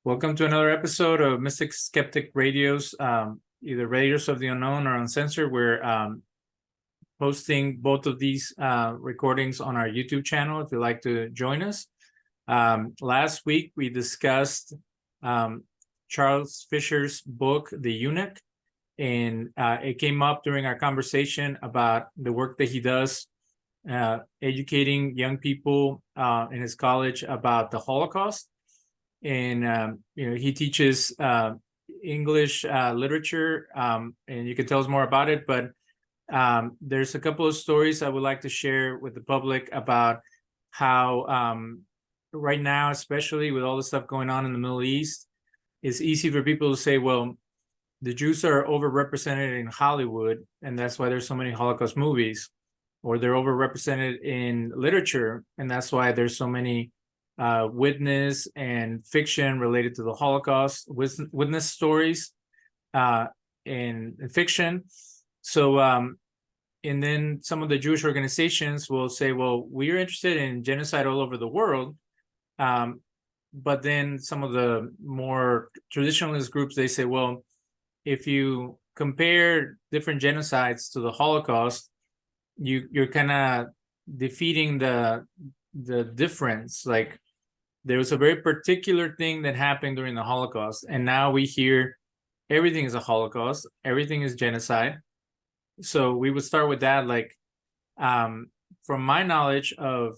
Welcome to another episode of Mystic Skeptic Radio's, either Radios of the Unknown or Uncensored. We're posting both of these recordings on our YouTube channel if you'd like to join us. Last week, we discussed Charles Fischer's book, The Eunuch, and it came up during our conversation about the work that he does educating young people in his college about the Holocaust. And he teaches English literature, and you can tell us more about it. But there's a couple of stories I would like to share with the public about how right now, especially with all the stuff going on in the Middle East, it's easy for people to say, well, the Jews are overrepresented in Hollywood, and that's why there's so many Holocaust movies, or they're overrepresented in literature, and that's why there's so many witness and fiction related to the Holocaust, witness stories in fiction. So, and then some of the Jewish organizations will say, well, we're interested in genocide all over the world. But then some of the more traditionalist groups, they say, well, if you compare different genocides to the Holocaust, you're kind of defeating the difference. Like, there was a very particular thing that happened during the Holocaust, and now we hear everything is a Holocaust, everything is genocide. So we would start with that. Like, from my knowledge of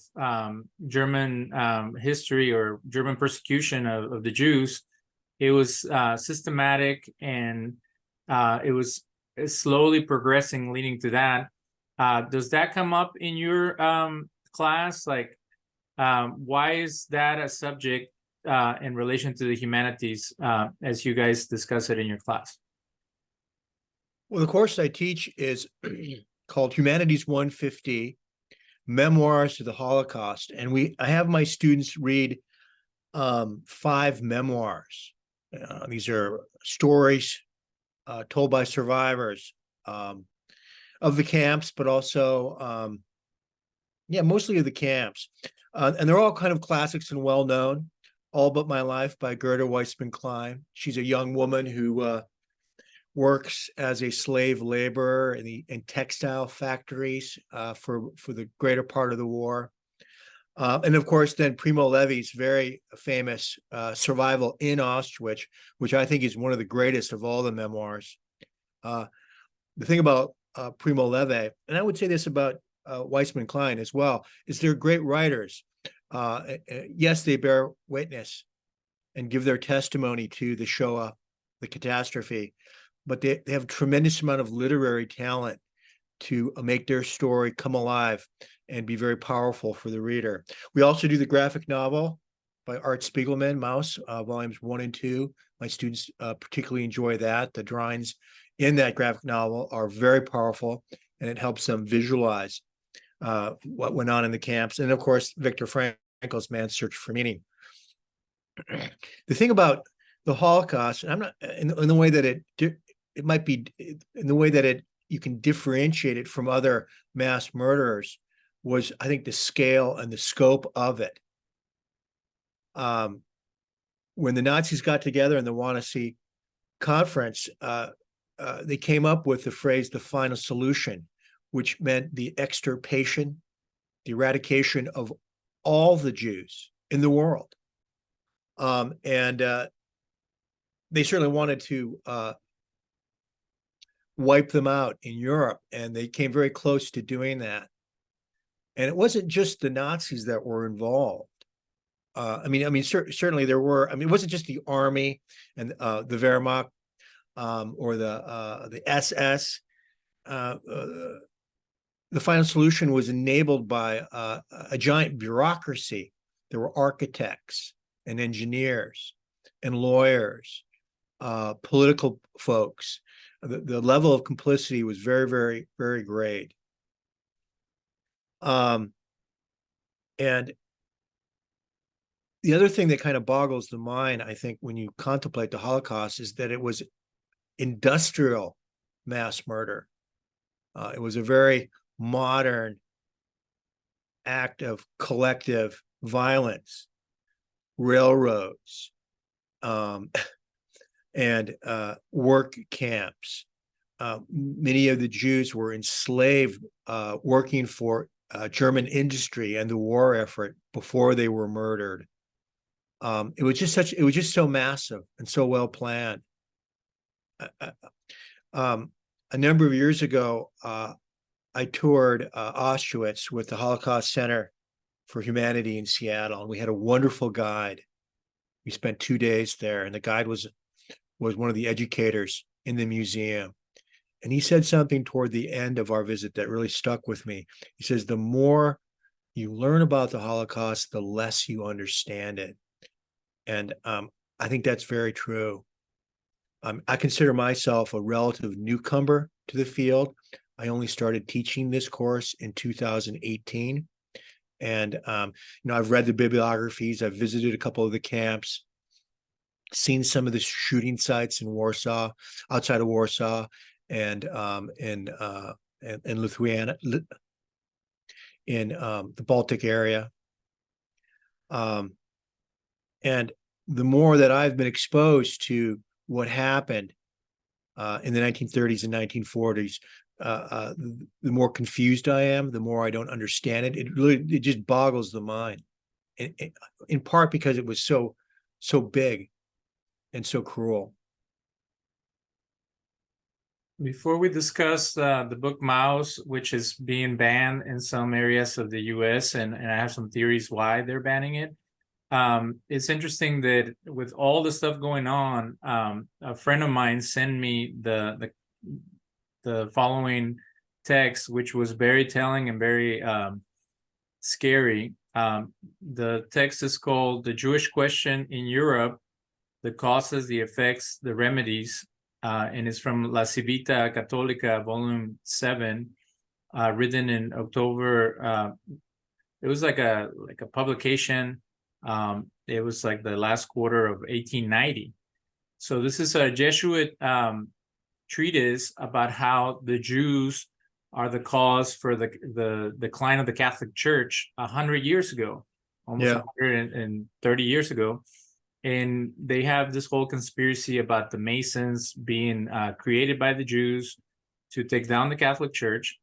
German history or German persecution of the Jews, it was systematic, and it was slowly progressing, leading to that. Does that come up in your class? Like, why is that a subject in relation to the humanities as you guys discuss it in your class? Well, the course I teach is called Humanities 150, Memoirs to the Holocaust. And I have my students read 5 memoirs. These are stories told by survivors of the camps, but also, mostly of the camps. And they're all kind of classics and well-known. All But My Life by Gerda Weissman-Klein. She's a young woman who works as a slave laborer in textile factories for the greater part of the war. And of course, then Primo Levi's very famous Survival in Auschwitz, which I think is one of the greatest of all the memoirs. The thing about Primo Levi, and I would say this about Weissman-Klein as well, is they're great writers. Yes, they bear witness and give their testimony to the Shoah, the catastrophe, but they have a tremendous amount of literary talent to make their story come alive and be very powerful for the reader. We also do the graphic novel by Art Spiegelman, Maus, volumes 1 and 2. My students particularly enjoy that. The drawings in that graphic novel are very powerful, and it helps them visualize what went on in the camps. And of course, Viktor Frankl's Man's Search for Meaning. The thing about the Holocaust, and I'm not in the way that it might be in the way that you can differentiate it from other mass murderers, was, I think, the scale and the scope of it. When the Nazis got together in the Wannsee Conference, they came up with the phrase, the final solution, which meant the extirpation, the eradication of all the Jews in the world. And they certainly wanted to wipe them out in Europe, and they came very close to doing that. And it wasn't just the Nazis that were involved. Certainly there were. It wasn't just the army and the Wehrmacht or the SS. The final solution was enabled by a giant bureaucracy. There were architects and engineers and lawyers, political folks. The level of complicity was very, very, very great. And the other thing that kind of boggles the mind, I think, when you contemplate the Holocaust, is that it was industrial mass murder. It was a very modern act of collective violence. Railroads, and work camps. Many of the Jews were enslaved, working for German industry and the war effort before they were murdered. It was just so massive and so well planned. A number of years ago, I toured Auschwitz with the Holocaust Center for Humanity in Seattle, and we had a wonderful guide. We spent 2 days there, and the guide was one of the educators in the museum. And he said something toward the end of our visit that really stuck with me. He says, the more you learn about the Holocaust, the less you understand it. And I think that's very true. I consider myself a relative newcomer to the field. I only started teaching this course in 2018. And, I've read the bibliographies, I've visited a couple of the camps, seen some of the shooting sites in Warsaw, outside of Warsaw, and in Lithuania, in the Baltic area. And the more that I've been exposed to what happened in the 1930s and 1940s, the more confused I am, the more I don't understand it. It just boggles the mind, in part because it was so big and so cruel. Before we discuss the book Mouse, which is being banned in some areas of the US, and I have some theories why they're banning it. It's interesting that with all the stuff going on, a friend of mine sent me the following text, which was very telling and very scary. The text is called "The Jewish Question in Europe: The Causes, the Effects, the Remedies," and it's from La Civita Cattolica, Volume 7, written in October. It was like a publication. It was like the last quarter of 1890. So this is a Jesuit treatise about how the Jews are the cause for the decline of the Catholic Church 100 years ago, almost 130 years ago. And they have this whole conspiracy about the Masons being created by the Jews to take down the Catholic Church,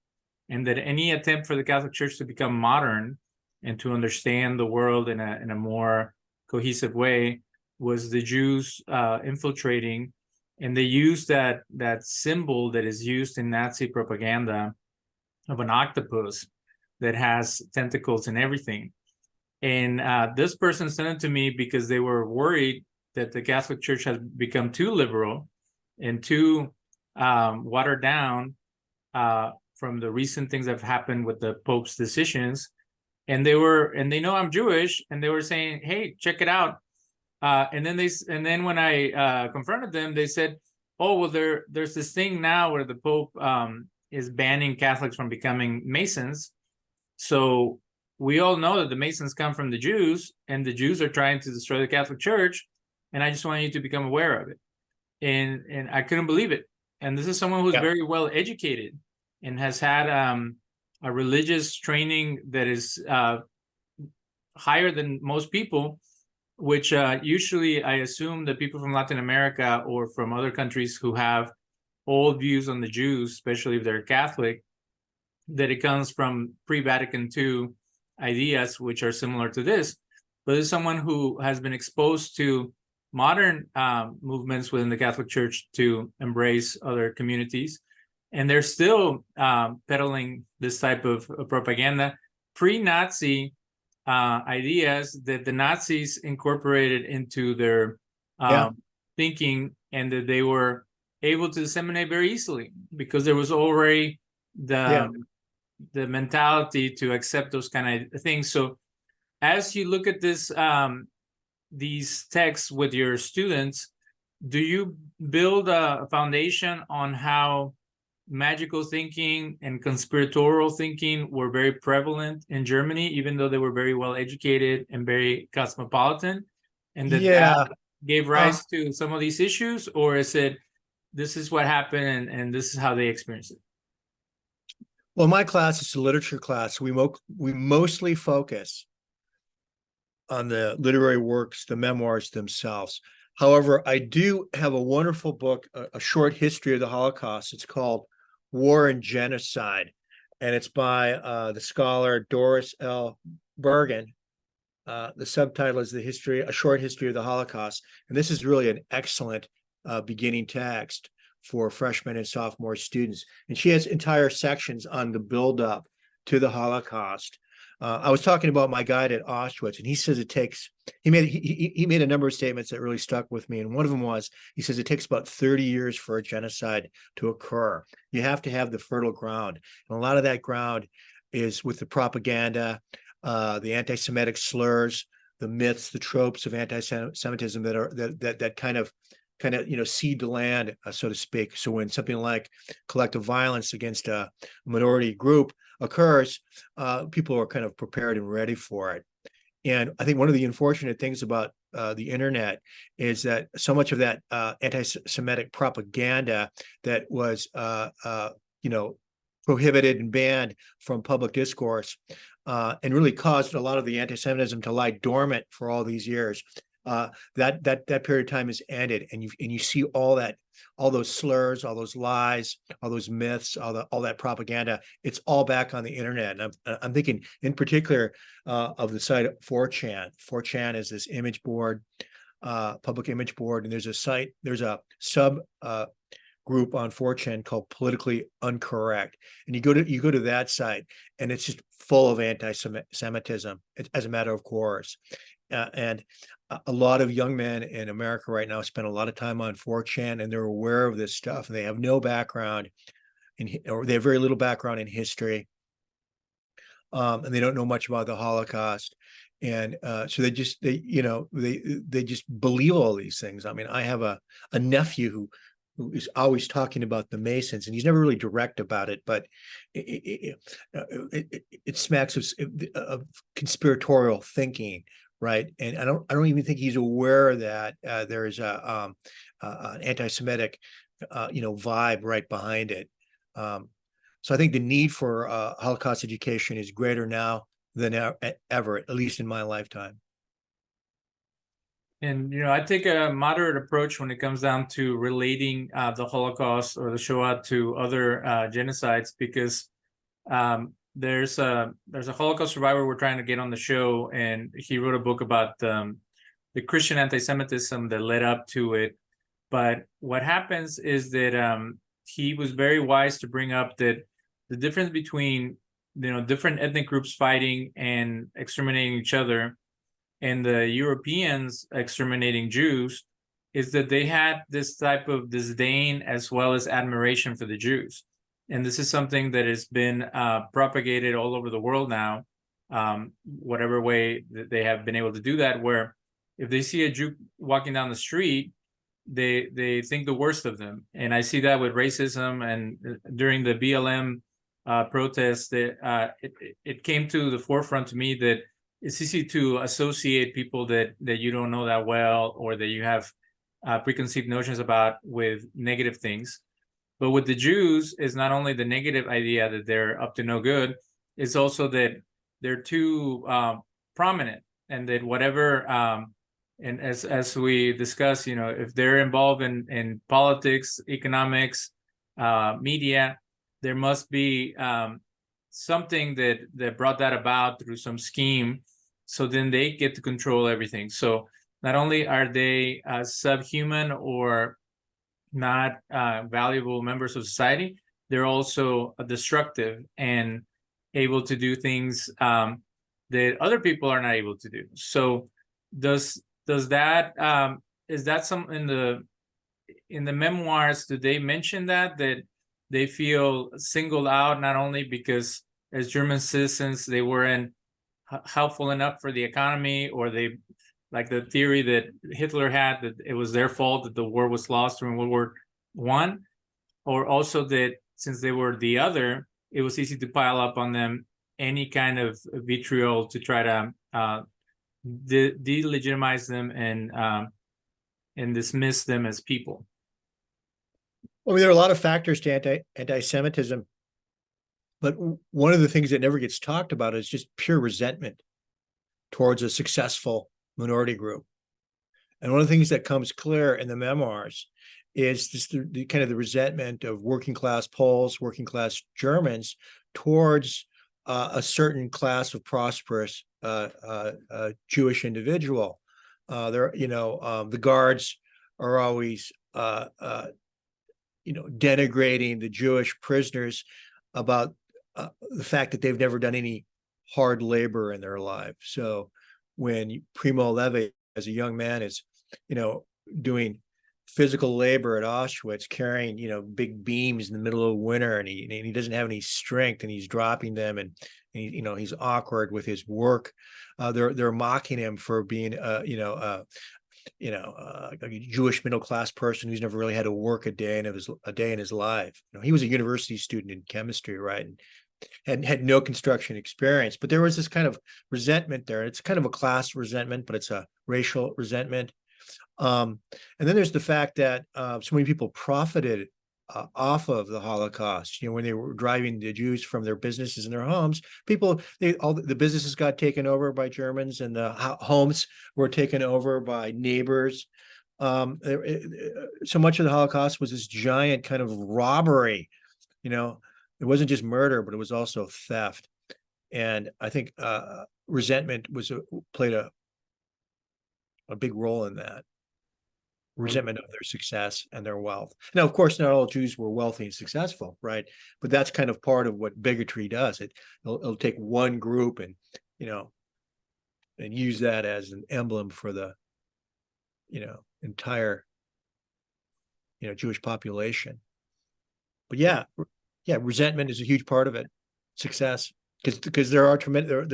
and that any attempt for the Catholic Church to become modern and to understand the world in a more cohesive way was the Jews infiltrating. And they used that symbol that is used in Nazi propaganda of an octopus that has tentacles and everything. And this person sent it to me because they were worried that the Catholic Church has become too liberal and too watered down from the recent things that have happened with the Pope's decisions. And they know I'm Jewish, and they were saying, "Hey, check it out." And then when I confronted them, they said, "Oh, well, there's this thing now where the Pope is banning Catholics from becoming Masons. So we all know that the Masons come from the Jews, and the Jews are trying to destroy the Catholic Church, and I just want you to become aware of it." And I couldn't believe it. And this is someone who's very well educated and has had a religious training that is higher than most people, which usually I assume that people from Latin America or from other countries who have old views on the Jews, especially if they're Catholic, that it comes from pre-Vatican II ideas, which are similar to this. But as someone who has been exposed to modern movements within the Catholic Church to embrace other communities, and they're still peddling this type of propaganda, pre-Nazi ideas that the Nazis incorporated into their thinking, and that they were able to disseminate very easily because there was already the mentality to accept those kind of things. So as you look at this these texts with your students, do you build a foundation on how magical thinking and conspiratorial thinking were very prevalent in Germany, even though they were very well educated and very cosmopolitan, and that gave rise to some of these issues? Or is it, this is what happened and this is how they experienced it? Well, my class is a literature class. We mostly focus on the literary works, the memoirs themselves. However, I do have a wonderful book, a short history of the Holocaust. It's called War and Genocide, and it's by the scholar Doris L. Bergen. The subtitle is A Short History of the Holocaust. And this is really an excellent beginning text for freshman and sophomore students. And she has entire sections on the buildup to the Holocaust. I was talking about my guide at Auschwitz, and he says he made a number of statements that really stuck with me. And one of them was, he says it takes about 30 years for a genocide to occur. You have to have the fertile ground. And a lot of that ground is with the propaganda, the anti-Semitic slurs, the myths, the tropes of anti-Semitism that kind of seed the land, so to speak. So when something like collective violence against a minority group occurs, people are kind of prepared and ready for it. And I think one of the unfortunate things about the internet is that so much of that anti-Semitic propaganda that was prohibited and banned from public discourse, and really caused a lot of the anti-Semitism to lie dormant for all these years. That period of time has ended, and you see all those slurs, all those lies, all those myths, all that propaganda. It's all back on the internet. And I'm thinking in particular of the site 4chan. 4chan is this image board, public image board, and there's a sub group on 4chan called Politically Uncorrect, and you go to that site, and it's just full of anti-Semitism, as a matter of course. And a lot of young men in America right now spend a lot of time on 4chan, and they're aware of this stuff, and they have no background or they have very little background in history, and they don't know much about the Holocaust. And so they just believe all these things. I mean, I have a nephew who is always talking about the Masons, and he's never really direct about it, but it smacks of conspiratorial thinking, right? And I don't even think he's aware that there is an anti-Semitic vibe right behind it. So I think the need for Holocaust education is greater now than ever, at least in my lifetime. And I take a moderate approach when it comes down to relating the Holocaust or the Shoah to other genocides, because there's a Holocaust survivor we're trying to get on the show, and he wrote a book about the Christian anti-Semitism that led up to it. But what happens is that he was very wise to bring up that the difference between different ethnic groups fighting and exterminating each other and the Europeans exterminating Jews is that they had this type of disdain as well as admiration for the Jews. And this is something that has been propagated all over the world now, whatever way that they have been able to do that, where if they see a Jew walking down the street, they think the worst of them. And I see that with racism. And during the BLM protests, it came to the forefront to me that it's easy to associate people that you don't know that well, or that you have preconceived notions about, with negative things. But with the Jews, is not only the negative idea that they're up to no good, it's also that they're too prominent, and that whatever, and as we discuss, if they're involved in politics, economics, media, there must be something that brought that about through some scheme. So then they get to control everything. So not only are they subhuman or not valuable members of society, they're also destructive and able to do things that other people are not able to do. So does that is that some in the memoirs, do they mention that they feel singled out, not only because as German citizens they weren't helpful enough for the economy, or they, like the theory that Hitler had, that it was their fault that the war was lost during World War I, or also that since they were the other, it was easy to pile up on them any kind of vitriol to try to delegitimize them and dismiss them as people. I mean, there are a lot of factors to anti-Semitism, but one of the things that never gets talked about is just pure resentment towards a successful minority group. And one of the things that comes clear in the memoirs is just the kind of the resentment of working class Poles, working class Germans towards a certain class of prosperous Jewish individual. The guards are always denigrating the Jewish prisoners about the fact that they've never done any hard labor in their life. So when Primo Levi, as a young man, is, doing physical labor at Auschwitz, carrying, big beams in the middle of winter, and he doesn't have any strength, and he's dropping them, and he's awkward with his work. They're mocking him for being a Jewish middle class person who's never really had to work a day in his life. He was a university student in chemistry, right? And had no construction experience, but there was this kind of resentment there. It's kind of a class resentment, but it's a racial resentment. And then there's the fact that so many people profited off of the Holocaust. When they were driving the Jews from their businesses and their homes, all the businesses got taken over by Germans, and the homes were taken over by neighbors. So much of the Holocaust was this giant kind of robbery. It wasn't just murder, but it was also theft. And I think resentment played a big role in that. Resentment of their success and their wealth. Now, of course, not all Jews were wealthy and successful, right? But that's kind of part of what bigotry does. It'll take one group and use that as an emblem for the entire Jewish population. But yeah, resentment is a huge part of it. Success, because there are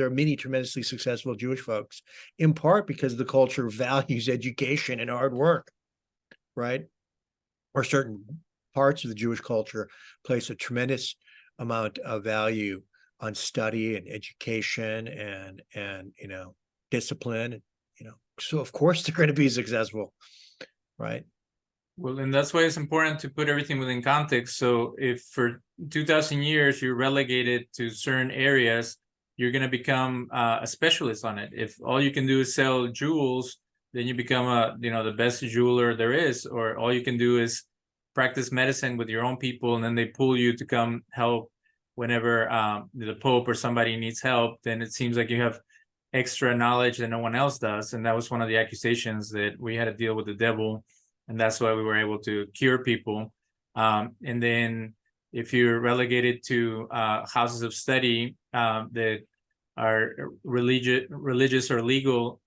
many tremendously successful Jewish folks, in part because the culture values education and hard work, right? Or certain parts of the Jewish culture place a tremendous amount of value on study and education and discipline. So of course they're going to be successful, right? Well, and that's why it's important to put everything within context. So if for 2,000 years you're relegated to certain areas, you're going to become a specialist on it. If all you can do is sell jewels, then you become the best jeweler there is. Or all you can do is practice medicine with your own people, and then they pull you to come help whenever the Pope or somebody needs help. Then it seems like you have extra knowledge that no one else does. And that was one of the accusations, that we had to deal with the devil. And that's why we were able to cure people. And then if you're relegated to houses of study that are religious or legal,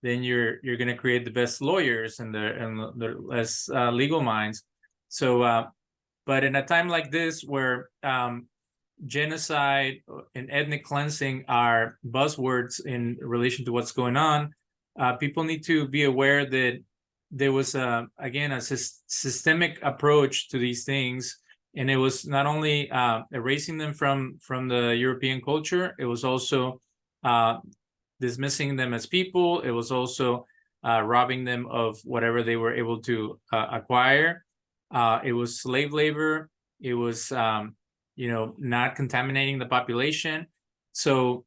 then you're going to create the best lawyers and the less legal minds. So, but in a time like this, where genocide and ethnic cleansing are buzzwords in relation to what's going on, people need to be aware that there was again a systemic approach to these things, and it was not only erasing them from the European culture, it was also dismissing them as people. It was also robbing them of whatever they were able to acquire. It was slave labor. It was not contaminating the population. So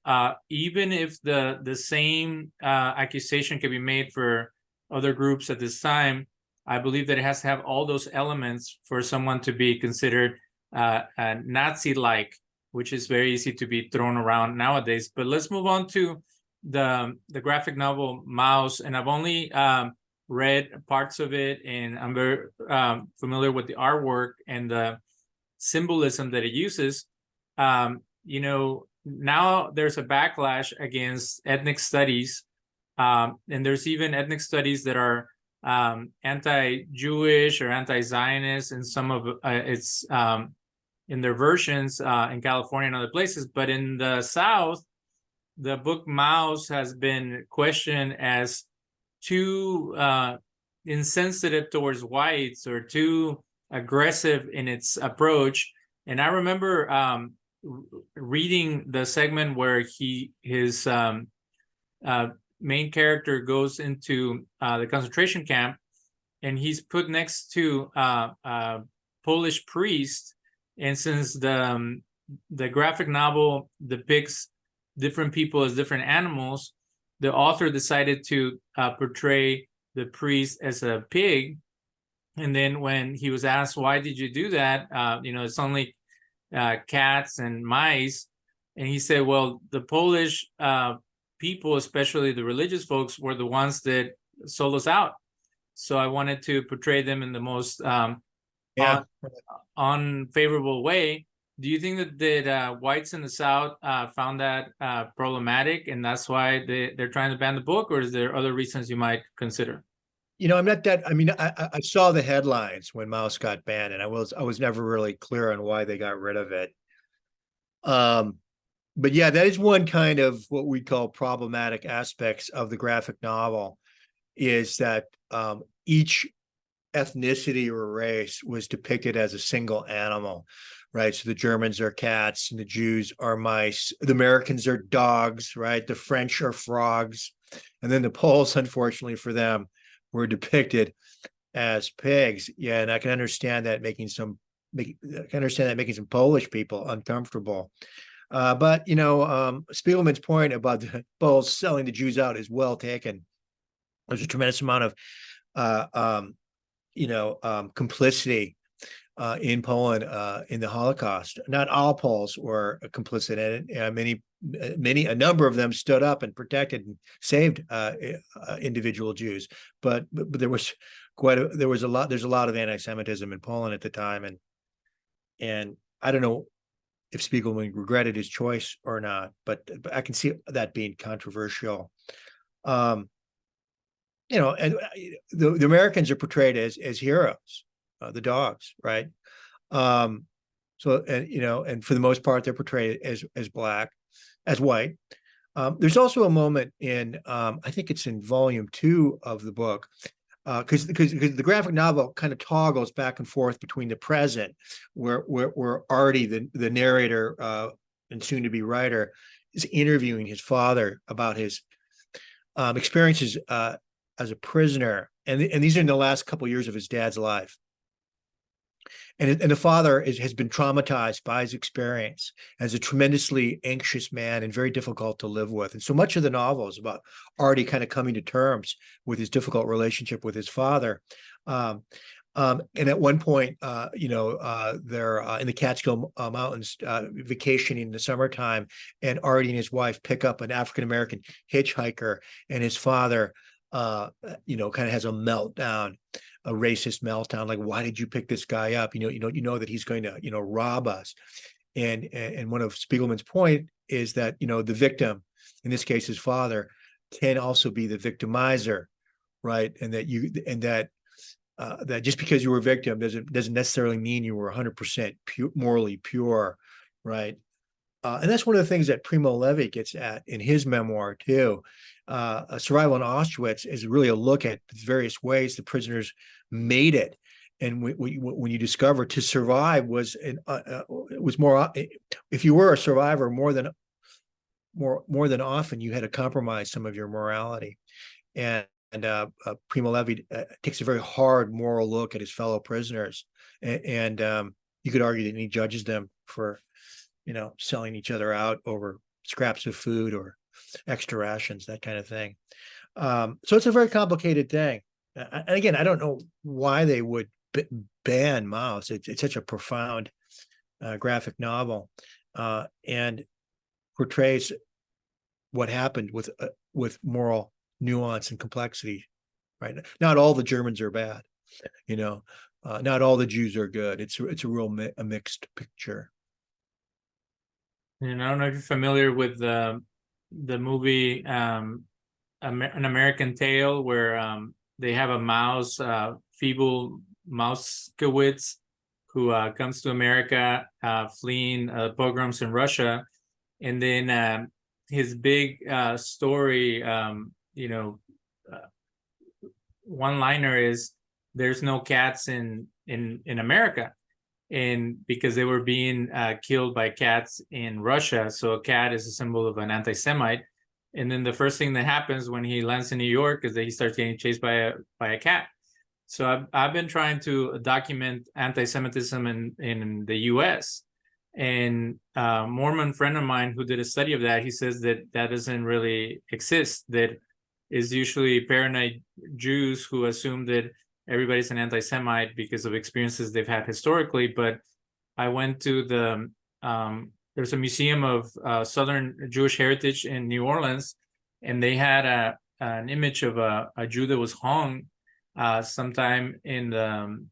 even if the same accusation can be made for other groups at this time, I believe that it has to have all those elements for someone to be considered Nazi-like, which is very easy to be thrown around nowadays. But let's move on to the graphic novel Mouse, and I've only read parts of it, and I'm very familiar with the artwork and the symbolism that it uses. Now there's a backlash against ethnic studies. And there's even ethnic studies that are anti-Jewish or anti-Zionist in some of its in their versions in California and other places. But in the South, the book Mouse has been questioned as too insensitive towards whites or too aggressive in its approach. And I remember reading the segment where his main character goes into the concentration camp, and he's put next to a Polish priest. And since the graphic novel depicts different people as different animals, the author decided to portray the priest as a pig. And then when he was asked, why did you do that? It's only cats and mice. And he said, well, the Polish people, especially the religious folks, were the ones that sold us out. So I wanted to portray them in the most unfavorable way. Do you think that whites in the South found that problematic, and that's why they're trying to ban the book, or is there other reasons you might consider? I'm not that. I mean, I saw the headlines when Mouse got banned, and I was never really clear on why they got rid of it. But yeah, that is one kind of what we call problematic aspects of the graphic novel, is that each ethnicity or race was depicted as a single animal, right? So the Germans are cats and the Jews are mice. The Americans are dogs, right? The French are frogs. And then the Poles, unfortunately for them, were depicted as pigs. Yeah, and I can understand that making some Polish people uncomfortable. But Spiegelman's point about the Poles selling the Jews out is well taken. There's a tremendous amount of complicity in Poland in the Holocaust. Not all Poles were complicit in it. A number of them stood up and protected and saved individual Jews. But there's a lot of anti-Semitism in Poland at the time, and I don't know if Spiegelman regretted his choice or not, but I can see that being controversial. And the Americans are portrayed as heroes, the dogs, right? And for the most part, they're portrayed as black, as white. There's also a moment in, I think it's in volume 2 of the book, because the graphic novel kind of toggles back and forth between the present, where Artie, the narrator and soon to be writer, is interviewing his father about his experiences as a prisoner, and these are in the last couple of years of his dad's life. And the father has been traumatized by his experience as a tremendously anxious man and very difficult to live with. And so much of the novel is about Artie kind of coming to terms with his difficult relationship with his father. And at one point, they're in the Catskill Mountains vacationing in the summertime, and Artie and his wife pick up an African-American hitchhiker, and his father kind of has a meltdown, a racist meltdown, like, why did you pick this guy up? You know that he's going to rob us. And one of Spiegelman's point is that the victim, in this case his father, can also be the victimizer, right? And that that just because you were a victim doesn't necessarily mean you were 100% morally pure, right? And that's one of the things that Primo Levi gets at in his memoir too. Survival in Auschwitz is really a look at various ways the prisoners made it, and when you discover to survive was more. If you were a survivor, more than often you had to compromise some of your morality, and Primo Levi takes a very hard moral look at his fellow prisoners, and you could argue that he judges them for selling each other out over scraps of food or extra rations, that kind of thing. So it's a very complicated thing. And again, I don't know why they would ban Maus. It's such a profound graphic novel, and portrays what happened with moral nuance and complexity. Right? Not all the Germans are bad. Not all the Jews are good. It's a real mixed picture. And I don't know if you're familiar with the movie An American Tale, where they have a mouse, feeble Mauskowitz, who comes to America fleeing pogroms in Russia. And then his big story, one-liner is, there's no cats in America. And because they were being killed by cats in Russia, so a cat is a symbol of an anti-Semite. And then the first thing that happens when he lands in New York is that he starts getting chased by a cat. So I've been trying to document anti-Semitism in the U.S. And a Mormon friend of mine who did a study of that, he says that doesn't really exist. That is usually paranoid Jews who assume that everybody's an anti-Semite because of experiences they've had historically. But I went to there's a museum of Southern Jewish heritage in New Orleans, and they had an image of a Jew that was hung sometime in the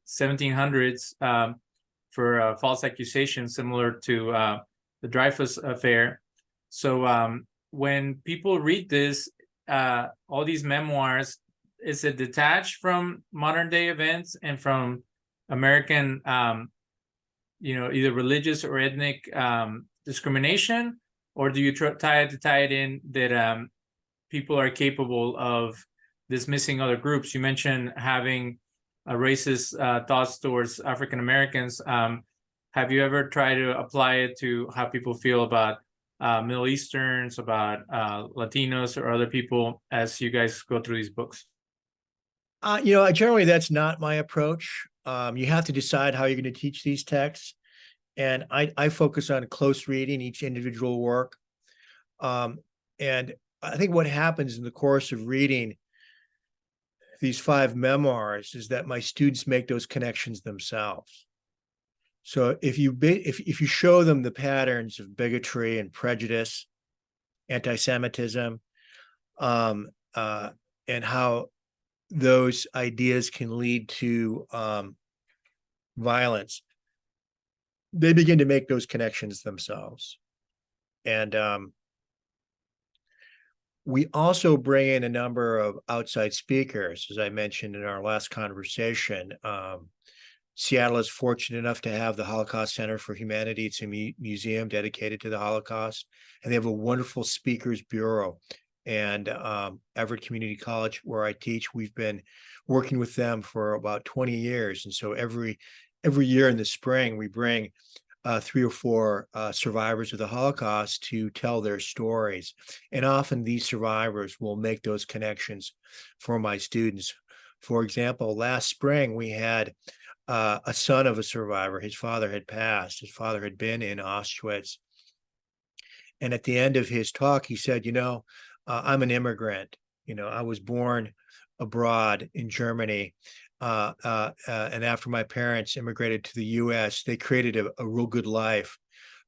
1700s for false accusation, similar to the Dreyfus affair. So when people read this, all these memoirs, is it detached from modern day events and from American, either religious or ethnic discrimination, or do you tie it in that people are capable of dismissing other groups? You mentioned having racist thoughts towards African Americans. Have you ever tried to apply it to how people feel about Middle Easterns, about Latinos or other people as you guys go through these books? Generally that's not my approach. You have to decide how you're going to teach these texts. And I focus on close reading each individual work. And I think what happens in the course of reading these 5 memoirs is that my students make those connections themselves. So if you show them the patterns of bigotry and prejudice, anti-Semitism, and how those ideas can lead to violence, they begin to make those connections themselves. And we also bring in a number of outside speakers, as I mentioned in our last conversation. Seattle is fortunate enough to have the Holocaust Center for Humanity. It's a museum dedicated to the Holocaust, and they have a wonderful speakers bureau. And Everett Community College, where I teach, we've been working with them for about 20 years. And so every year in the spring, we bring 3 or 4 survivors of the Holocaust to tell their stories. And often these survivors will make those connections for my students. For example, last spring, we had a son of a survivor. His father had passed. His father had been in Auschwitz. And at the end of his talk, he said, I'm an immigrant. I was born abroad in Germany. And after my parents immigrated to the US, they created a real good life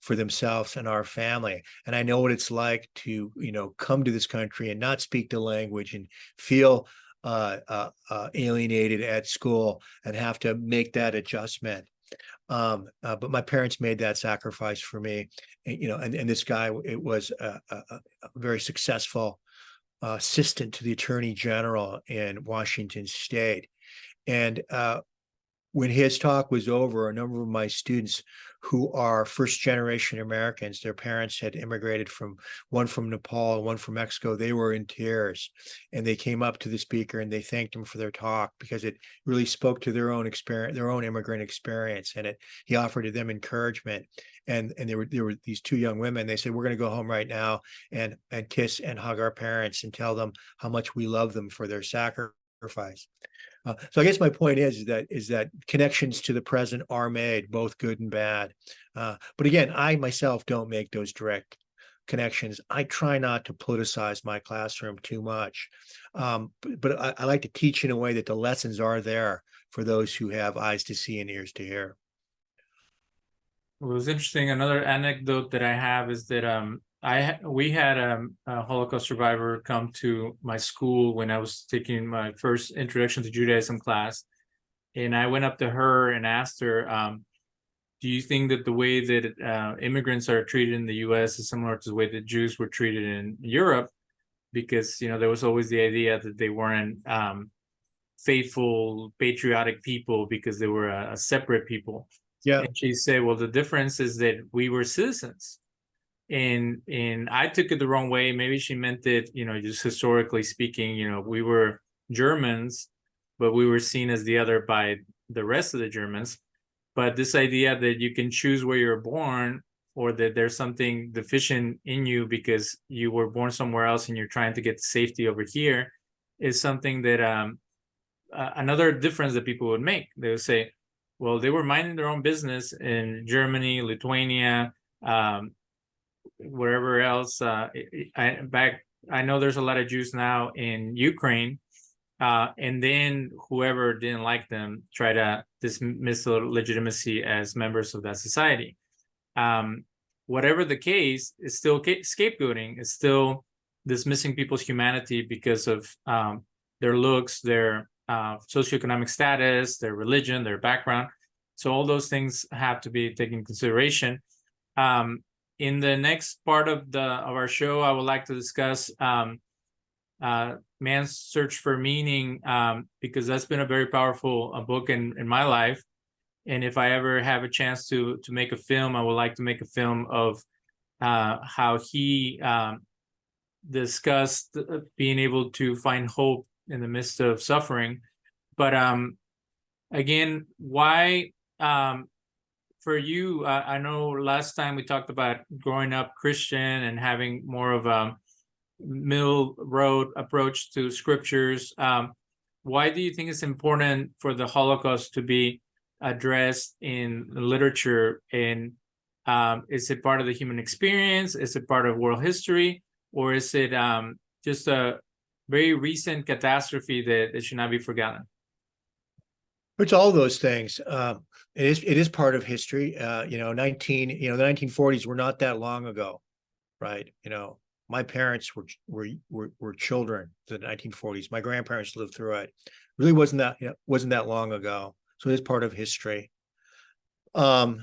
for themselves and our family. And I know what it's like to, come to this country and not speak the language and feel alienated at school and have to make that adjustment. But my parents made that sacrifice for me. And this guy, it was a very successful assistant to the Attorney General in Washington State. And when his talk was over, a number of my students who are first-generation Americans, their parents had immigrated one from Nepal, one from Mexico, they were in tears. And they came up to the speaker and they thanked him for their talk because it really spoke to their own experience, their own immigrant experience. And he offered them encouragement. And there were these 2 young women. They said, we're going to go home right now and kiss and hug our parents and tell them how much we love them for their sacrifice. So I guess my point is that connections to the present are made, both good and bad. But again, I myself don't make those direct connections. I try not to politicize my classroom too much. But I like to teach in a way that the lessons are there for those who have eyes to see and ears to hear. Well, it was interesting. Another anecdote that I have is that we had a Holocaust survivor come to my school when I was taking my first Introduction to Judaism class, and I went up to her and asked her, "Do you think that the way that immigrants are treated in the U.S. is similar to the way that Jews were treated in Europe?" Because there was always the idea that they weren't faithful, patriotic people because they were a separate people. Yeah. And she said, "Well, the difference is that we were citizens." And I took it the wrong way. Maybe she meant it, just historically speaking, we were Germans, but we were seen as the other by the rest of the Germans. But this idea that you can choose where you're born, or that there's something deficient in you because you were born somewhere else and you're trying to get safety over here, is something that another difference that people would make. They would say, well, they were minding their own business in Germany, Lithuania, wherever else, back I know there's a lot of Jews now in Ukraine, and then whoever didn't like them try to dismiss the legitimacy as members of that society. Whatever the case, it's still scapegoating. It's still dismissing people's humanity because of their looks, their socioeconomic status, their religion, their background. So all those things have to be taken into consideration. In the next part of our show, I would like to discuss Man's Search for Meaning, because that's been a very powerful book in my life. And if I ever have a chance to make a film, I would like to make a film of how he discussed being able to find hope in the midst of suffering. But again, why for you, I know last time we talked about growing up Christian and having more of a middle road approach to scriptures. Why do you think it's important for the Holocaust to be addressed in literature? And is it part of the human experience? Is it part of world history? Or is it just a very recent catastrophe that should not be forgotten? It's all those things. It is part of history. The 1940s were not that long ago, right? My parents were children in the 1940s. My grandparents lived through it. Really wasn't that long ago. So it is part of history. But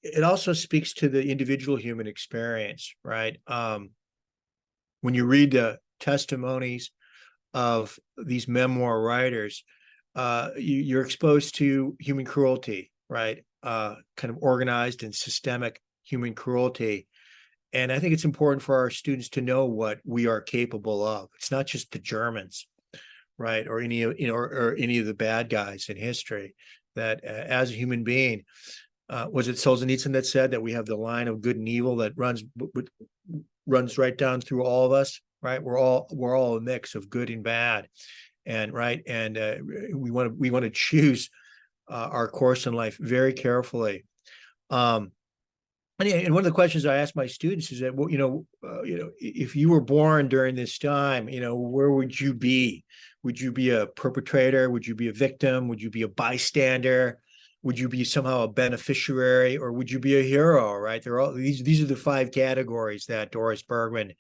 it also speaks to the individual human experience, right? When you read the testimonies of these memoir writers, you're exposed to human cruelty, right? Kind of organized and systemic human cruelty. And I think it's important for our students to know what we are capable of. It's not just the Germans, right? Or any of the bad guys in history. That as a human being, was it Solzhenitsyn that said that we have the line of good and evil that runs right down through all of us, right? We're all a mix of good and bad, and right, and we want to choose our course in life very carefully. And one of the questions I ask my students is that, if you were born during this time, where would you be? Would you be a perpetrator? Would you be a victim? Would you be a bystander? Would you be somehow a beneficiary, or would you be a hero? Right? They're all these are the 5 categories that Doris Bergman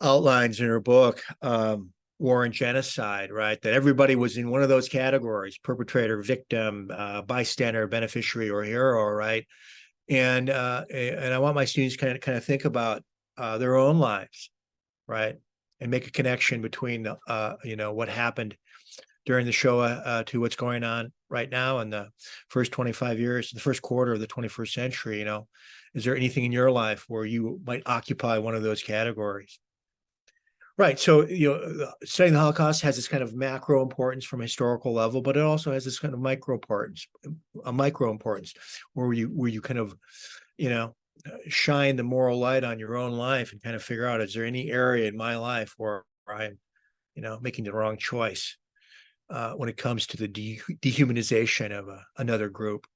outlines in her book, War and Genocide. Right? That everybody was in one of those categories: perpetrator, victim, bystander, beneficiary, or hero. Right? And I want my students kind of think about their own lives, right, and make a connection between what happened during the Shoah to what's going on right now in the first 25 years, the first quarter of the 21st century. Is there anything in your life where you might occupy one of those categories? Right. So, studying the Holocaust has this kind of macro importance from a historical level, but it also has this kind of micro importance where you kind of, shine the moral light on your own life and kind of figure out, is there any area in my life where I'm, making the wrong choice when it comes to the dehumanization of another group?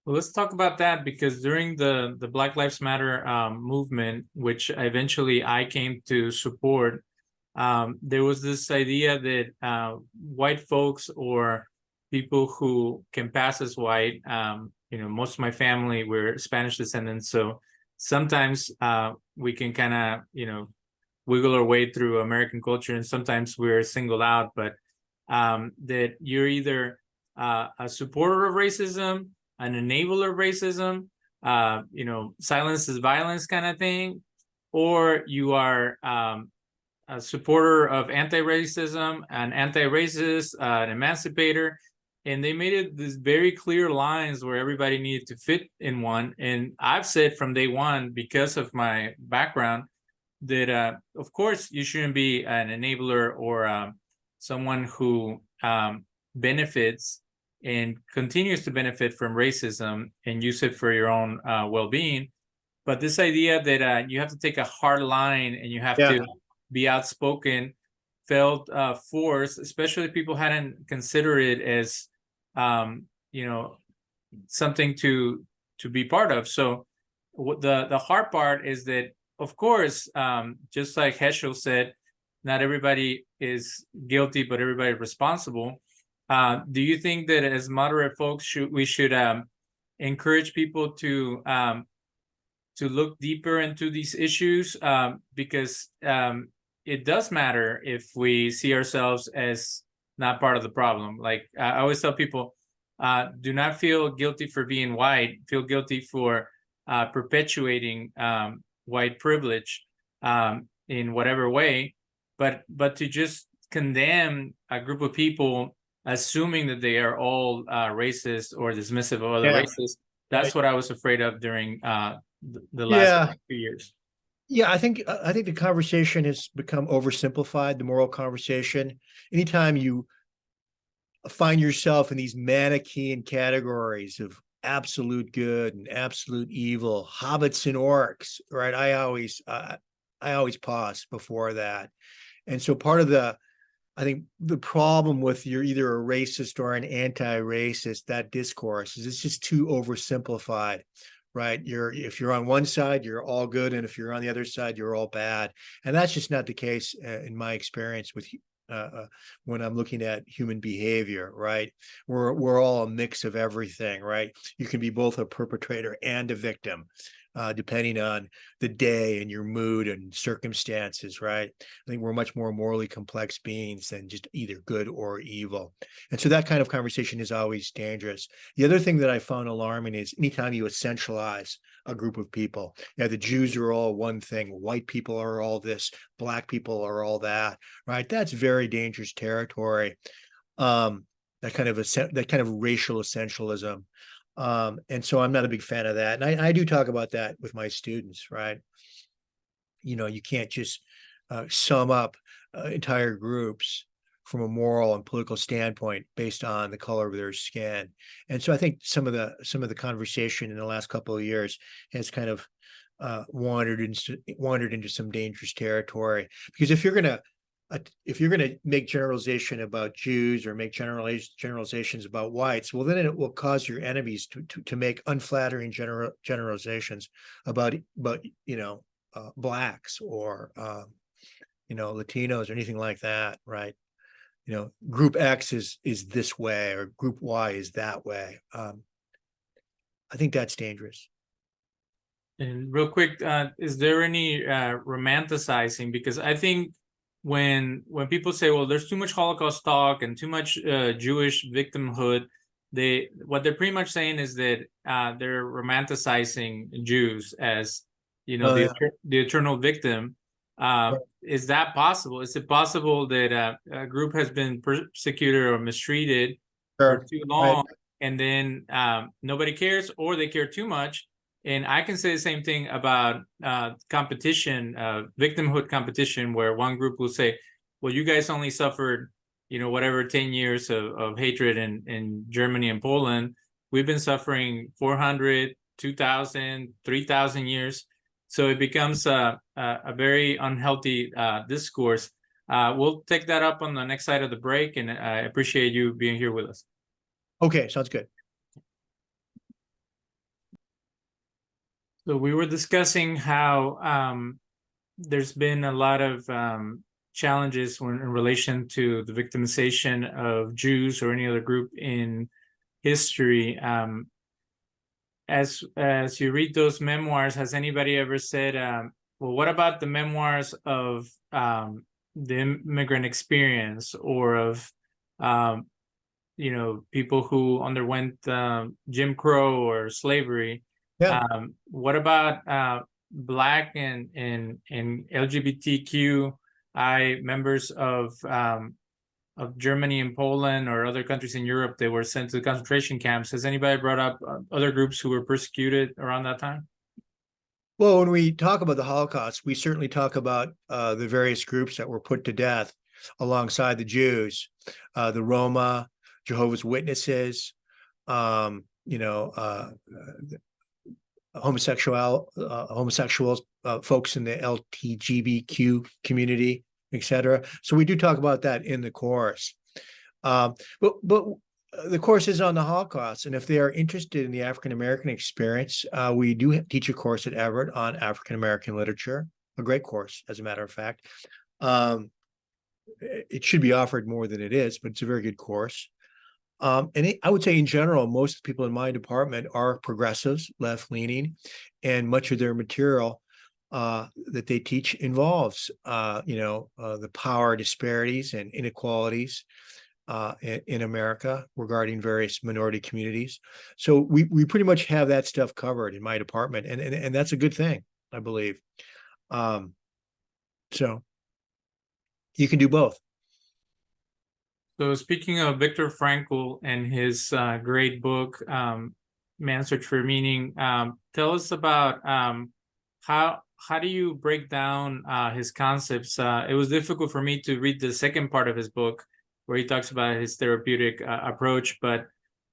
Well, let's talk about that, because during the Black Lives Matter movement, which eventually I came to support, there was this idea that white folks, or people who can pass as white, most of my family were Spanish descendants, so sometimes we can kind of, wiggle our way through American culture, and sometimes we're singled out, but that you're either a supporter of racism, an enabler of racism, silence is violence kind of thing, or you are a supporter of anti-racism, an anti-racist, an emancipator. And they made it these very clear lines where everybody needed to fit in one. And I've said from day one, because of my background, that of course you shouldn't be an enabler or someone who benefits and continues to benefit from racism and use it for your own well-being. But this idea that you have to take a hard line and you have to be outspoken felt forced, especially if people hadn't considered it as something to be part of. So the hard part is that, of course, just like Heschel said, not everybody is guilty, but everybody responsible. Do you think that as moderate folks, we should encourage people to look deeper into these issues, because it does matter if we see ourselves as not part of the problem? Like I always tell people, do not feel guilty for being white. Feel guilty for perpetuating white privilege in whatever way, but to just condemn a group of people, assuming that they are all racist or dismissive of other races. That's right. what I was afraid of during the last few years. Yeah, I think the conversation has become oversimplified, the moral conversation. Anytime you find yourself in these Manichaean categories of absolute good and absolute evil, hobbits and orcs, right? I always pause before that. And so part of I think the problem with you're either a racist or an anti-racist, that discourse is it's just too oversimplified, right? If you're on one side, you're all good, and if you're on the other side, you're all bad. And that's just not the case in my experience with when I'm looking at human behavior, right? We're all a mix of everything, right? You can be both a perpetrator and a victim, depending on the day and your mood and circumstances, right? I think we're much more morally complex beings than just either good or evil. And so that kind of conversation is always dangerous. The other thing that I found alarming is anytime you essentialize a group of people, the Jews are all one thing, white people are all this, Black people are all that, right? That's very dangerous territory. That kind of racial essentialism. And so I'm not a big fan of that. And I do talk about that with my students, right? You can't just sum up entire groups from a moral and political standpoint based on the color of their skin. And so I think some of the conversation in the last couple of years has kind of wandered into some dangerous territory. Because if you're gonna make generalization about Jews or make generalizations about whites, well, then it will cause your enemies to make unflattering generalizations about Blacks or Latinos or anything like that, right? Group X is this way or group Y is that way. I think that's dangerous. And real quick, is there any romanticizing? Because I think when people say, well, there's too much Holocaust talk and too much Jewish victimhood, what they're pretty much saying is that they're romanticizing Jews as the eternal victim. Is that possible? Is it possible that a group has been persecuted or mistreated for too long, and then nobody cares, or they care too much? And I can say the same thing about competition, victimhood competition, where one group will say, well, you guys only suffered, 10 years of hatred in Germany and Poland. We've been suffering 400, 2,000, 3,000 years. So it becomes a very unhealthy discourse. We'll take that up on the next side of the break, and I appreciate you being here with us. Okay, sounds good. So we were discussing how there's been a lot of challenges in relation to the victimization of Jews or any other group in history. As you read those memoirs, has anybody ever said, well, what about the memoirs of the immigrant experience, or of people who underwent Jim Crow or slavery? Yeah. What about Black and LGBTQI members of Germany and Poland or other countries in Europe that were sent to the concentration camps? Has anybody brought up other groups who were persecuted around that time? Well, when we talk about the Holocaust, we certainly talk about the various groups that were put to death alongside the Jews, the Roma, Jehovah's Witnesses, homosexuals, folks in the LGBTQ community, etc. So we do talk about that in the course. But The course is on the Holocaust, and if they are interested in the African American experience, we do teach a course at Everett on African American literature, a great course, as a matter of fact. It should be offered more than it is, but it's a very good course. I would say in general, most people in my department are progressives, left-leaning, and much of their material that they teach involves, the power disparities and inequalities in America regarding various minority communities. So we pretty much have that stuff covered in my department, and that's a good thing, I believe. So you can do both. So speaking of Viktor Frankl and his great book, Man's Search for Meaning, tell us about how do you break down his concepts? It was difficult for me to read the second part of his book, where he talks about his therapeutic approach, but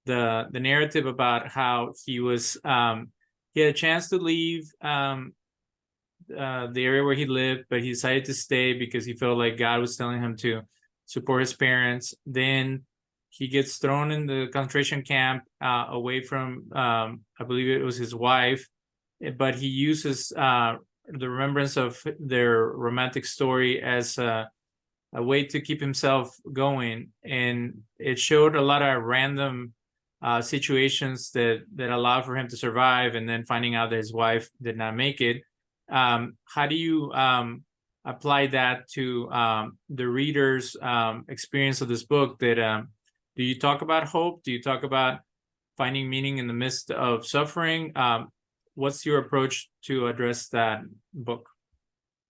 the narrative about how he had a chance to leave the area where he lived, but he decided to stay because he felt like God was telling him to support his parents. Then he gets thrown in the concentration camp away from, I believe it was his wife, but he uses the remembrance of their romantic story as a way to keep himself going. And it showed a lot of random situations that allowed for him to survive, and then finding out that his wife did not make it. How do you apply that to the reader's experience of this book? That do you talk about hope? Do you talk about finding meaning in the midst of suffering? What's your approach to address that book?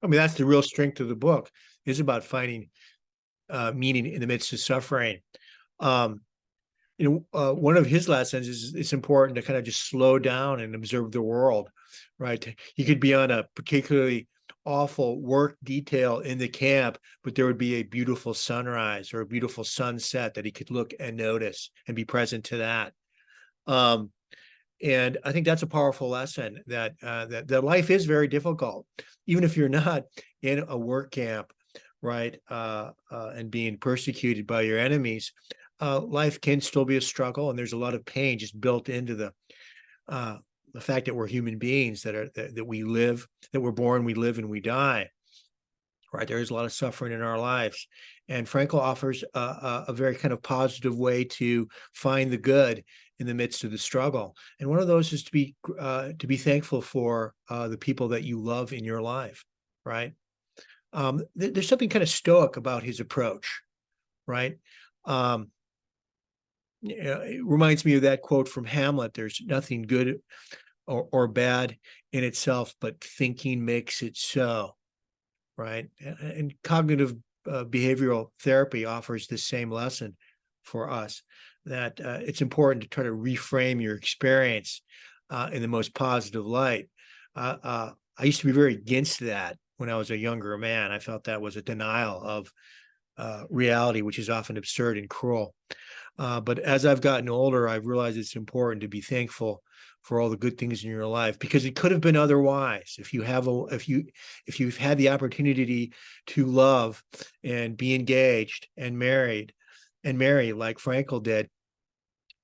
I mean, that's the real strength of the book, is about finding meaning in the midst of suffering. One of his lessons is it's important to kind of just slow down and observe the world, right? You could be on a particularly awful work detail in the camp, but there would be a beautiful sunrise or a beautiful sunset that he could look and notice and be present to that. And I think that's a powerful lesson, that that life is very difficult, even if you're not in a work camp, right? And being persecuted by your enemies. Life can still be a struggle, and there's a lot of pain just built into the fact that we're human beings, that we live, that we're born, we live, and we die. Right, there is a lot of suffering in our lives, and Frankl offers a very kind of positive way to find the good in the midst of the struggle. And one of those is to be thankful for the people that you love in your life. Right, there's something kind of stoic about his approach. Right. It reminds me of that quote from Hamlet: "There's nothing good or bad in itself, but thinking makes it so." Right. And cognitive behavioral therapy offers the same lesson for us, that it's important to try to reframe your experience in the most positive light. I used to be very against that when I was a younger man. I felt that was a denial of reality, which is often absurd and cruel. But as I've gotten older, I've realized it's important to be thankful for all the good things in your life, because it could have been otherwise. If you've had the opportunity to love and be engaged and marry like Frankl did,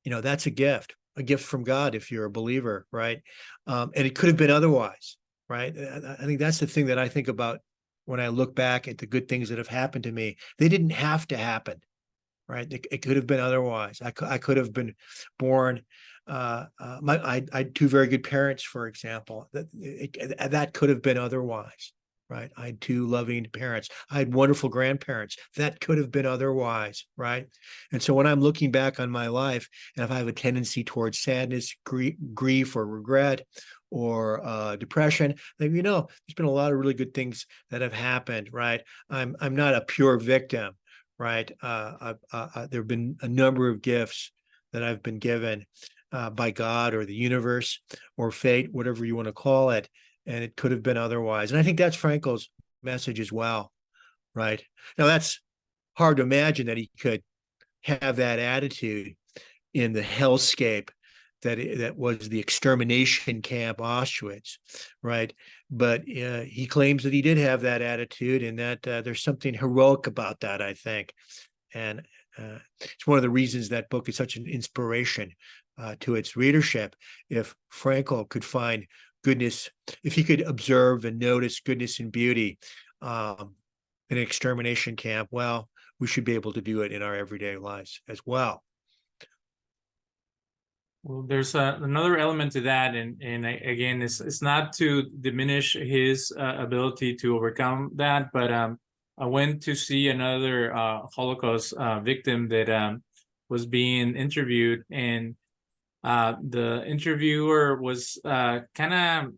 that's a gift from God if you're a believer, right? And it could have been otherwise, right? I think that's the thing that I think about when I look back at the good things that have happened to me. They didn't have to happen. Right, it could have been otherwise. I could have been born. I had two very good parents, for example. That could have been otherwise. Right, I had two loving parents. I had wonderful grandparents. That could have been otherwise. Right, and so when I'm looking back on my life, and if I have a tendency towards sadness, grief, or regret, or depression, then there's been a lot of really good things that have happened. Right, I'm not a pure victim. Right. There have been a number of gifts that I've been given by God or the universe or fate, whatever you want to call it. And it could have been otherwise. And I think that's Frankl's message as well. Right. Now, that's hard to imagine that he could have that attitude in the hellscape that was the extermination camp Auschwitz, right? But he claims that he did have that attitude, and that there's something heroic about that, I think. And It's one of the reasons that book is such an inspiration to its readership. If Frankl could find goodness, if he could observe and notice goodness and beauty in an extermination camp, well, we should be able to do it in our everyday lives as well. Well, there's another element to that, and again, it's not to diminish his ability to overcome that, but I went to see another Holocaust victim that was being interviewed, and the interviewer was kind of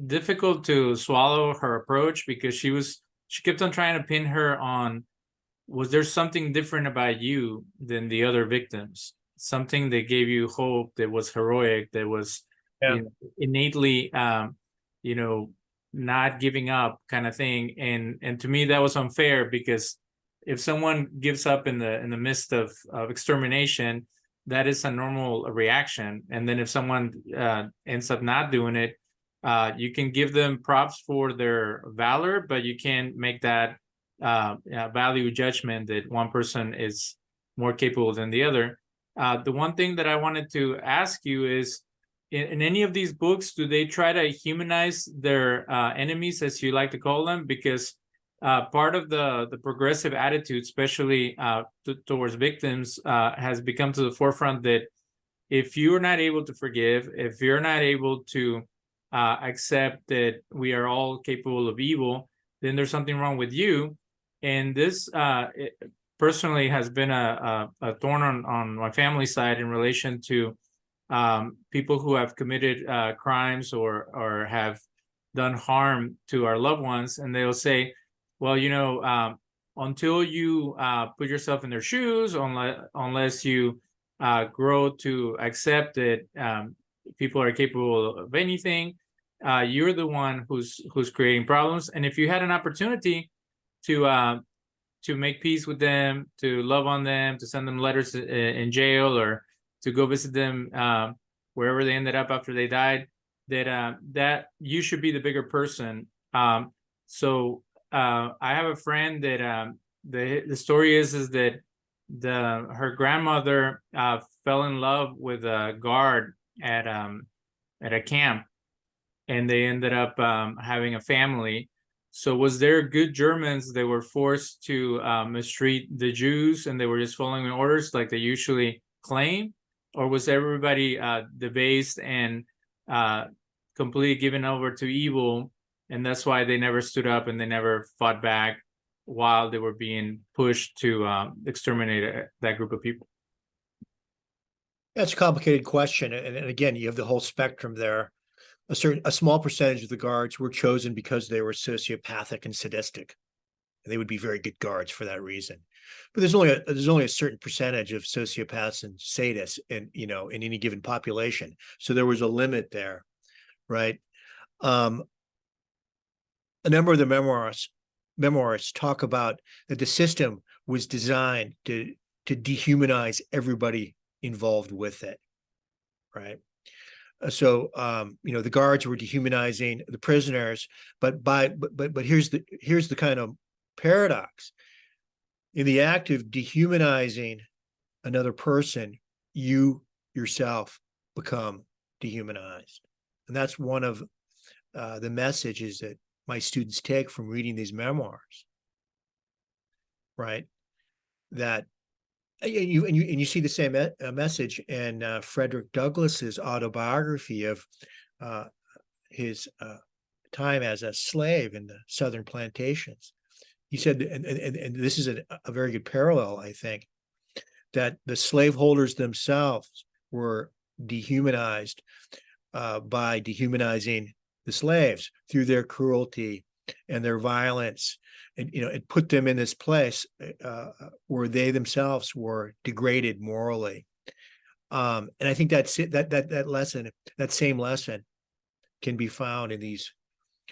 difficult to swallow her approach, because she kept on trying to pin her on, was there something different about you than the other victims? Something that gave you hope, that was heroic, that was innately, not giving up kind of thing. And to me, that was unfair, because if someone gives up in the midst of extermination, that is a normal reaction. And then if someone ends up not doing it, you can give them props for their valor, but you can't make that value judgment that one person is more capable than the other. The one thing that I wanted to ask you is, in any of these books, do they try to humanize their enemies, as you like to call them? Because part of the progressive attitude, especially towards victims, has become to the forefront that if you're not able to forgive, if you're not able to accept that we are all capable of evil, then there's something wrong with you. And this personally has been a thorn on my family side in relation to people who have committed crimes or have done harm to our loved ones. And they'll say, well, until you put yourself in their shoes, unless you grow to accept that people are capable of anything, you're the one who's creating problems. And if you had an opportunity to make peace with them, to love on them, to send them letters in jail, or to go visit them wherever they ended up after they died, that you should be the bigger person. So I have a friend that the story is that her grandmother fell in love with a guard at a camp, and they ended up having a family. So was there good Germans that were forced to mistreat the Jews, and they were just following orders like they usually claim? Or was everybody debased and completely given over to evil, and that's why they never stood up and they never fought back while they were being pushed to exterminate that group of people? That's a complicated question. And again, you have the whole spectrum there. A small percentage of the guards were chosen because they were sociopathic and sadistic. And they would be very good guards for that reason. But there's only a certain percentage of sociopaths and sadists in any given population. So there was a limit there, right? A number of the memoirs talk about that the system was designed to dehumanize everybody involved with it, right? So the guards were dehumanizing the prisoners, but here's the kind of paradox. In the act of dehumanizing another person, you yourself become dehumanized. And that's one of the messages that my students take from reading these memoirs, right? That you see the same message in Frederick Douglass's autobiography of his time as a slave in the southern plantations. He said, and this is a very good parallel, I think, that the slaveholders themselves were dehumanized by dehumanizing the slaves through their cruelty and their violence, and it put them in this place where they themselves were degraded morally. And I think that same lesson can be found in these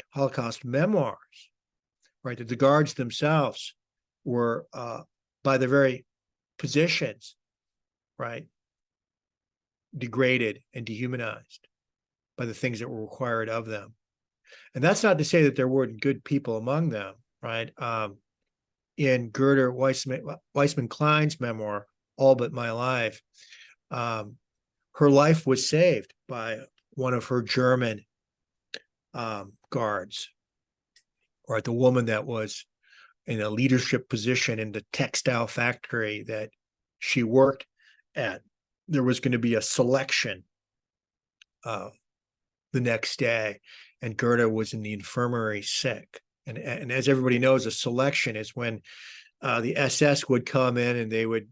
Holocaust memoirs, right? That the guards themselves were, by their very positions, right, degraded and dehumanized by the things that were required of them. And that's not to say that there weren't good people among them, right? in Gerda Weissman Klein's memoir, All But My Life, her life was saved by one of her German guards, or the woman that was in a leadership position in the textile factory that she worked at. There was going to be a selection the next day, and Gerda was in the infirmary sick. And as everybody knows, a selection is when the SS would come in and they would,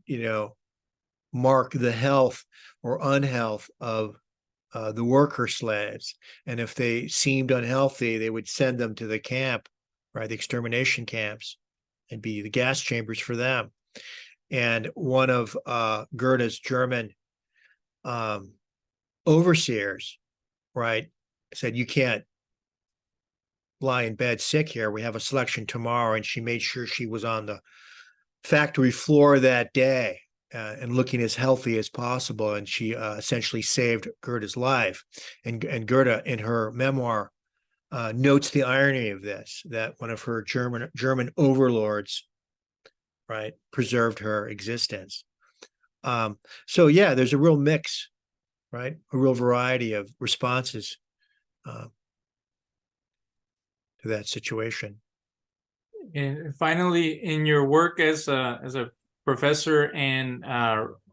mark the health or unhealth of the worker slaves. And if they seemed unhealthy, they would send them to the camp, right, the extermination camps, and be the gas chambers for them. And one of Gerda's German overseers, right, said, "You can't lie in bed sick here. We have a selection tomorrow." And she made sure she was on the factory floor that day and looking as healthy as possible. And she essentially saved Gerda's life. And Gerda, in her memoir, notes the irony of this, that one of her German overlords, right, preserved her existence. So yeah, there's a real mix, right, a real variety of responses to that situation. And finally, in your work as a professor and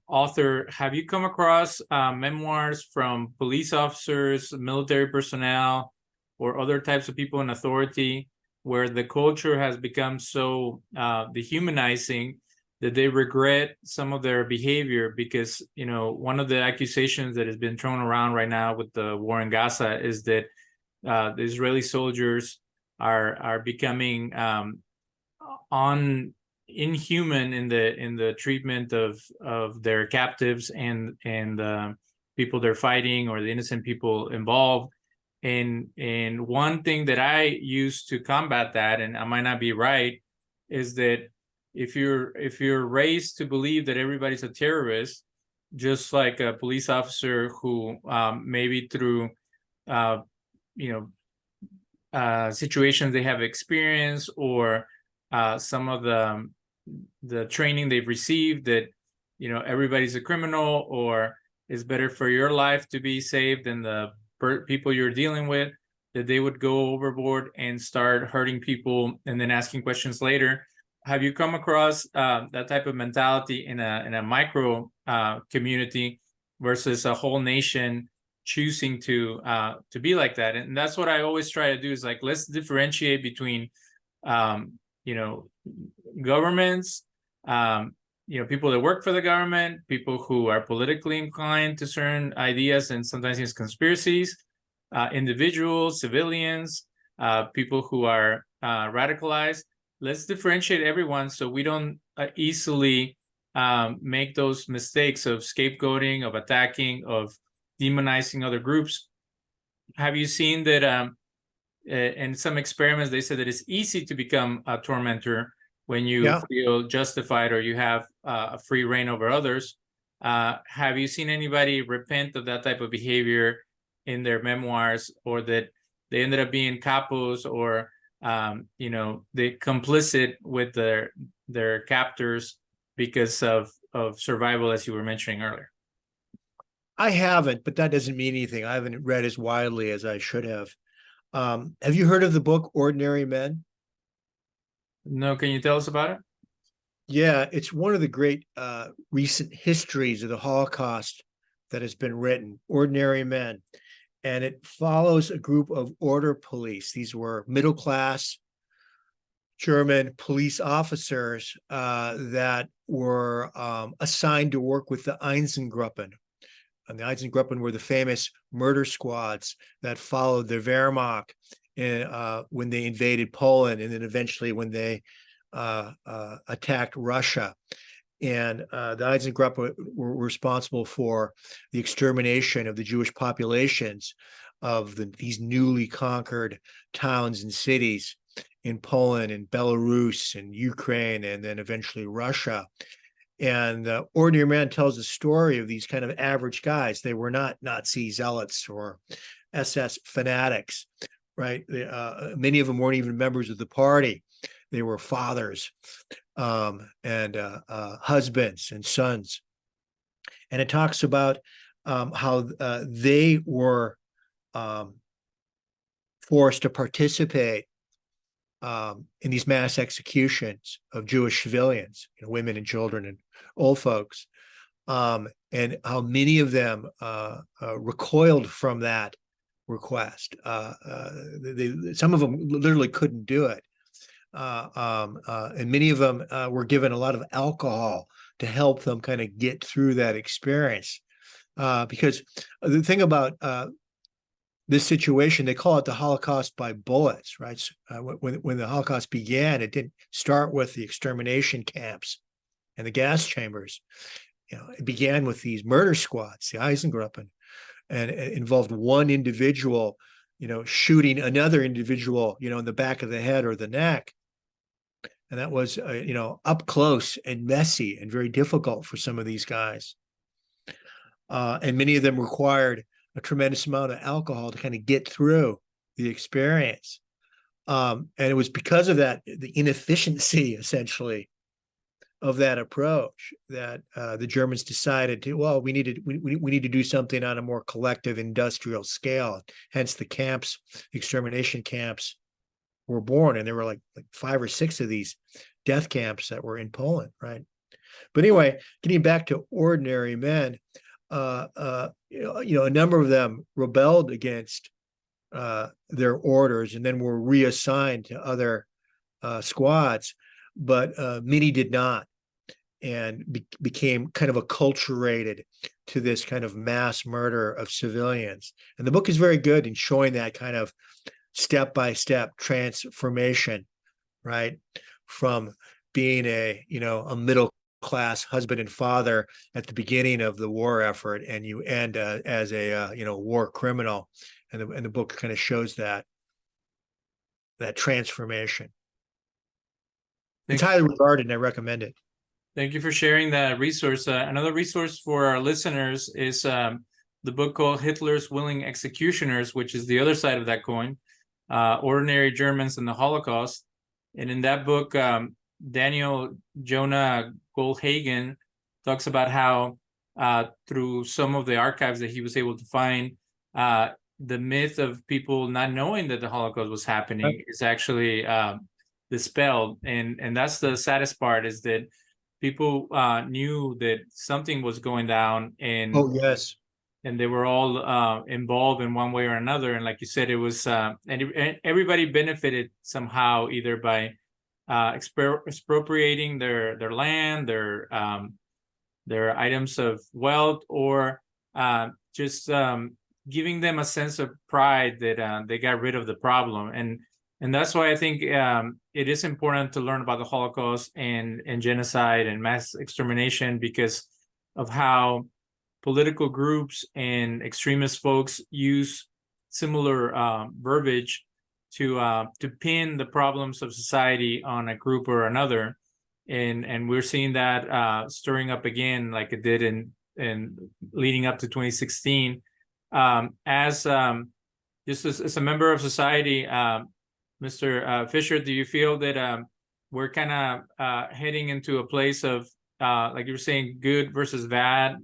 author, have you come across memoirs from police officers, military personnel, or other types of people in authority where the culture has become so dehumanizing that they regret some of their behavior? Because, one of the accusations that has been thrown around right now with the war in Gaza is that the Israeli soldiers are becoming inhuman in the treatment of their captives and people they're fighting, or the innocent people involved. And one thing that I use to combat that, and I might not be right, is that if you're raised to believe that everybody's a terrorist, just like a police officer who maybe through situations they have experienced, or some of the training they've received, that everybody's a criminal, or it's better for your life to be saved than the people you're dealing with, that they would go overboard and start hurting people and then asking questions later. Have you come across that type of mentality in a micro community versus a whole nation choosing to be like that? And that's what I always try to do, is like, let's differentiate between governments, people that work for the government, people who are politically inclined to certain ideas and sometimes it's conspiracies, individuals, civilians, people who are radicalized. Let's differentiate everyone so we don't easily make those mistakes of scapegoating, of attacking, of demonizing other groups. Have you seen that in some experiments, they said that it's easy to become a tormentor when you feel justified or you have a free reign over others? Have you seen anybody repent of that type of behavior in their memoirs, or that they ended up being capos, or they complicit with their captors because of survival, as you were mentioning earlier? I haven't, but that doesn't mean anything. I haven't read as widely as I should have. Have you heard of the book Ordinary Men? No, can you tell us about it? Yeah, it's one of the great recent histories of the Holocaust that has been written, Ordinary Men. And it follows a group of order police. These were middle-class German police officers that were assigned to work with the Einsatzgruppen. And the Einsatzgruppen were the famous murder squads that followed the Wehrmacht when they invaded Poland, and then eventually when they attacked Russia. And the Einsatzgruppen were responsible for the extermination of the Jewish populations of these newly conquered towns and cities in Poland and Belarus and Ukraine, and then eventually Russia. And Ordinary Man tells the story of these kind of average guys. They were not Nazi zealots or SS fanatics, right? Many of them weren't even members of the party. They were fathers, and husbands and sons. And it talks about how they were forced to participate in these mass executions of Jewish civilians, women and children and old folks, and how many of them recoiled from that request. Some of them literally couldn't do it. And many of them were given a lot of alcohol to help them kind of get through that experience. Because the thing about this situation, they call it the Holocaust by bullets, right? When the Holocaust began, it didn't start with the extermination camps and the gas chambers. It began with these murder squads, the Eisengruppen, and it involved one individual, shooting another individual, in the back of the head or the neck. And that was, up close and messy and very difficult for some of these guys. And many of them required a tremendous amount of alcohol to kind of get through the experience. And it was because of that, the inefficiency, essentially, of that approach, that the Germans decided we need to do something on a more collective industrial scale. Hence the camps, extermination camps, were born, and there were like 5 or 6 of these death camps that were in Poland, right? But anyway, getting back to ordinary men, a number of them rebelled against their orders and then were reassigned to other squads, but many did not, and became kind of acculturated to this kind of mass murder of civilians. And the book is very good in showing that kind of step-by-step transformation, right? From being a middle-class husband and father at the beginning of the war effort, and you end as a war criminal, and the book kind of shows that transformation. It's highly regarded, and I recommend it. Thank you for sharing that resource. Another resource for our listeners is the book called Hitler's Willing Executioners, which is the other side of that coin, Ordinary Germans and the Holocaust. And in that book, Daniel Jonah Goldhagen talks about how through some of the archives that he was able to find, the myth of people not knowing that the Holocaust was happening is actually dispelled. And that's the saddest part, is that people knew that something was going down, and and they were all involved in one way or another. And like you said, it was and everybody benefited somehow, either by expropriating their land, their items of wealth, or just giving them a sense of pride that they got rid of the problem. And that's why I think it is important to learn about the Holocaust and genocide and mass extermination, because of how political groups and extremist folks use similar verbiage to pin the problems of society on a group or another. And we're seeing that stirring up again, like it did in leading up to 2016. As a member of society, Mr. Fischer, do you feel that we're kind of heading into a place of, like you were saying, good versus bad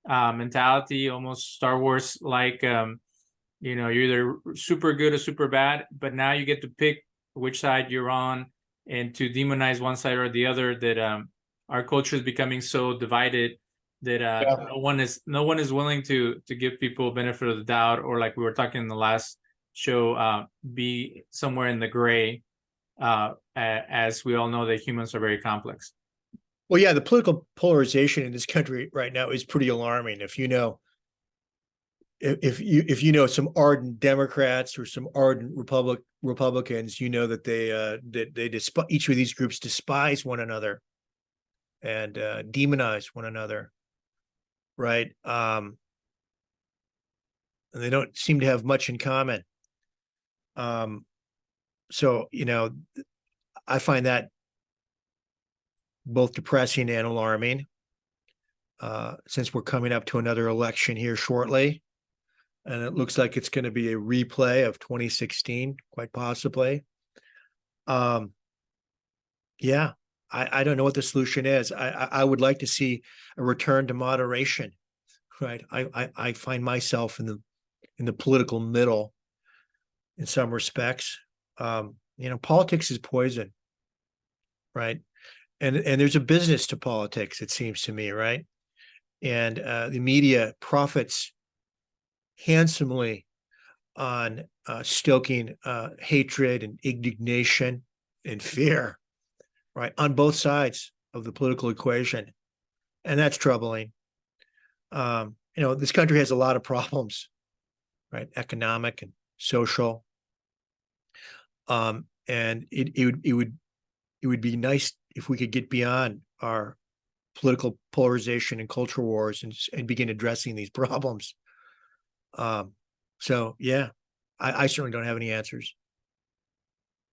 mentality, almost Star Wars like, you're either super good or super bad, but now you get to pick which side you're on, and to demonize one side or the other, that our culture is becoming so divided that no one is willing to give people benefit of the doubt, or, like we were talking in the last show, be somewhere in the gray, as we all know that humans are very complex. Well, yeah, the political polarization in this country right now is pretty alarming. If you know some ardent Democrats or some ardent Republicans, you know that they each of these groups despise one another and demonize one another, right? And they don't seem to have much in common. So, I find that both depressing and alarming, since we're coming up to another election here shortly, and it looks like it's going to be a replay of 2016, quite possibly. Yeah, I don't know what the solution is. I would like to see a return to moderation, right? I find myself in the political middle in some respects. Politics is poison, right? And there's a business to politics, it seems to me, right? And the media profits handsomely on stoking hatred and indignation and fear, right, on both sides of the political equation, and that's troubling. This country has a lot of problems, right, economic and social, and it would be nice if we could get beyond our political polarization and culture wars and begin addressing these problems. So yeah, I certainly don't have any answers.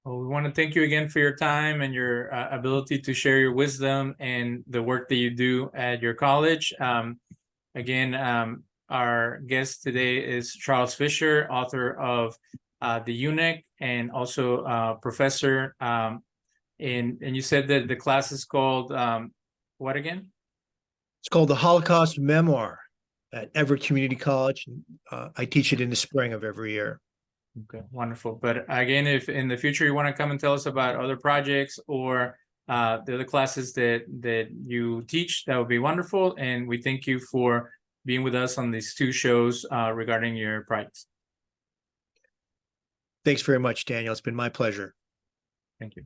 Well, we want to thank you again for your time and your ability to share your wisdom and the work that you do at your college. Our guest today is Charles Fischer, author of The Eunuch, and also professor. And you said that the class is called what again? It's called the Holocaust Memoir at Everett Community College. I teach it in the spring of every year. Okay, wonderful. But again, if in the future you want to come and tell us about other projects or the other classes that you teach, that would be wonderful. And we thank you for being with us on these two shows regarding your projects. Thanks very much, Daniel. It's been my pleasure. Thank you.